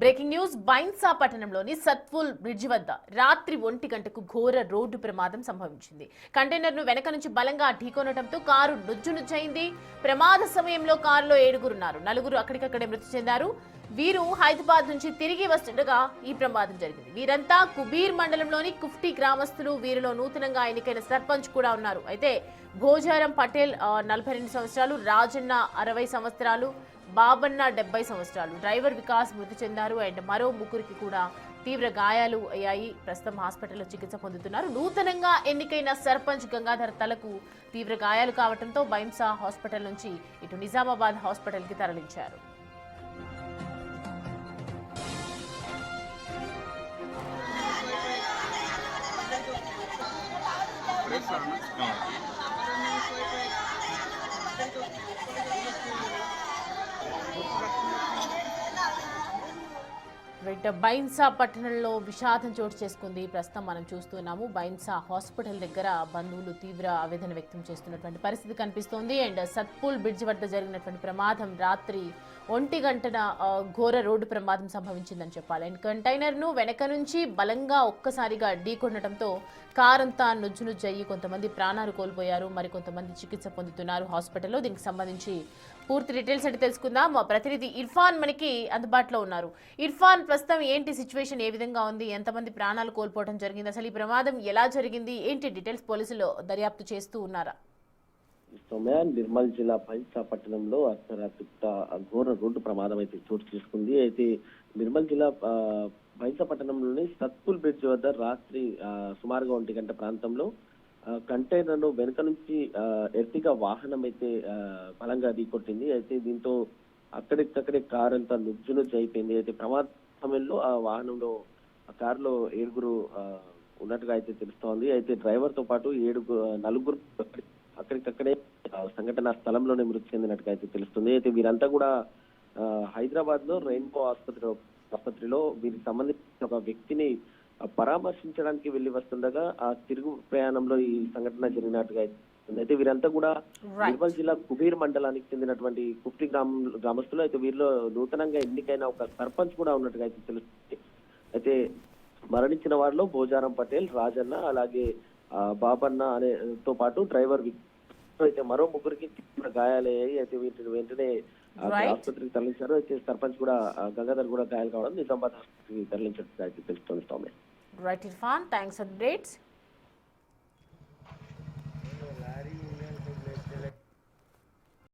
Breaking news Bhainsa పట్టణంలోని సత్ఫుల్ bridge వద్ద రాత్రి 1 గంటకు ఘోర రోడ్డు ప్రమాదం సంభవించింది. కంటైనర్ను వెనక నుంచి బలంగా ఢీకొనడంతో కారు నుజ్జునుజ్జైంది. ప్రమాద సమయంలో కారులో 7 ఉన్నారు. 4 అక్కడికక్కడే మృతి చెందారు. వీరు హైదరాబాద్ నుంచి తిరిగి వస్తుండగా ఈ ప్రమాదం జరిగింది. వీరంతా కుబీర్ మండలంలోని కుఫ్టీ గ్రామస్తులు. వీరిలో నూతనంగా ఎన్నికైన సర్పంచ్ కూడా ఉన్నారు. అయితే భోజారం పటేల్ 42 సంవత్సరాలు, రాజన్న 60 సంవత్సరాలు, బాబన్న 70 సంవత్సరాలు. డ్రైవర్ వికాస్ మృతి చెందారు. అండ్ మరో 3 కూడా తీవ్ర గాయాలు అయ్యాయి. ప్రస్తుతం హాస్పిటల్లో చికిత్స పొందుతున్నారు. నూతనంగా ఎన్నికైన సర్పంచ్ గంగాధర్ తలకు తీవ్ర గాయాలు కావడంతో బైంసా హాస్పిటల్ నుంచి ఇటు నిజామాబాద్ హాస్పిటల్కి తరలించారు. బైన్సా పట్టణంలో విషాదం చోటు చేసుకుంది. ప్రస్తుతం మనం చూస్తున్నాము బైన్సా హాస్పిటల్ దగ్గర బంధువులు తీవ్ర ఆవేదన వ్యక్తం చేస్తున్నటువంటి పరిస్థితి కనిపిస్తోంది. అండ్ సత్పూల్ బ్రిడ్జ్ వద్ద జరిగినటువంటి ప్రమాదం రాత్రి 1 గంటన ఘోర రోడ్డు ప్రమాదం సంభవించిందని చెప్పాలి. అండ్ కంటైనర్ను వెనక నుంచి బలంగా ఒక్కసారిగా ఢీకొనడంతో కారంతా నుజ్జునుజ్జయ్యి కొంతమంది ప్రాణాలు కోల్పోయారు. మరి కొంతమంది చికిత్స పొందుతున్నారు హాస్పిటల్లో. దీనికి సంబంధించి పూర్తి డీటెయిల్స్ అంటే తెలుసుకుందాం. మా ప్రతినిధి ఇర్ఫాన్ మనకి అందుబాటులో ఉన్నారు. ఇర్ఫాన్, ప్రస్తుతం ఏంటి సిచ్యువేషన్, ఏ విధంగా ఉంది, ఎంతమంది ప్రాణాలు కోల్పోవడం జరిగింది, అసలు ఈ ప్రమాదం ఎలా జరిగింది, ఏంటి డీటెయిల్స్ పోలీసులు దర్యాప్తు చేస్తూ ఉన్నారా? నిర్మల్ జిల్లా బైన్సా పట్టణంలో అర్ధరాత్రి ఘోర రోడ్డు ప్రమాదం అయితే చోటు చేసుకుంది. అయితే నిర్మల్ జిల్లా బైన్సా పట్టణంలోని సత్పుల్ బ్రిడ్జ్ వద్ద రాత్రి సుమారుగా 1 గంట ప్రాంతంలో కంటైనర్ ను వెనుక నుంచి ఎర్టిగా వాహనం అయితే బలంగా ఢీకొట్టింది. అయితే దీంతో అక్కడికక్కడే కారు అంతా నుజ్జునుజ్జు అయిపోయింది. అయితే ప్రమాద సమయంలో ఆ వాహనంలో ఆ కారులో 7 ఉన్నట్టుగా అయితే తెలుస్తోంది. అయితే డ్రైవర్ తో పాటు 4 అక్కడికక్కడే సంఘటన స్థలంలోనే మృతి చెందినట్టుగా అయితే తెలుస్తుంది. అయితే వీరంతా కూడా హైదరాబాద్ లో రెయిన్బో ఆసుపత్రిలో వీరికి సంబంధించిన ఒక వ్యక్తిని పరామర్శించడానికి వెళ్లి వస్తుండగా ఆ తిరుగు ప్రయాణంలో ఈ సంఘటన జరిగినట్టుగా అయితే వీరంతా కూడా నిర్మల్ జిల్లా కుబీర్ మండలానికి చెందినటువంటి కుఫ్టీ గ్రామస్తులు. అయితే వీరిలో నూతనంగా ఎన్నికైన ఒక సర్పంచ్ కూడా ఉన్నట్టుగా అయితే తెలుస్తుంది. అయితే మరణించిన వారిలో భోజారం పటేల్, రాజన్న, అలాగే బాబన్న అనేతో పాటు డ్రైవర్ అయితే మరో 3 తీవ్ర గాయాలయ్యాయి. అయితే వీటిని వెంటనే ఆసుపత్రికి తరలించారు. అయితే సర్పంచ్ కూడా గంగాధర్ కూడా గాయాలు కావడం నిజామాబాద్ ఆసుపత్రికి తరలించినట్టుగా అయితే తెలుస్తుంది. Right Irfan, thanks for the updates.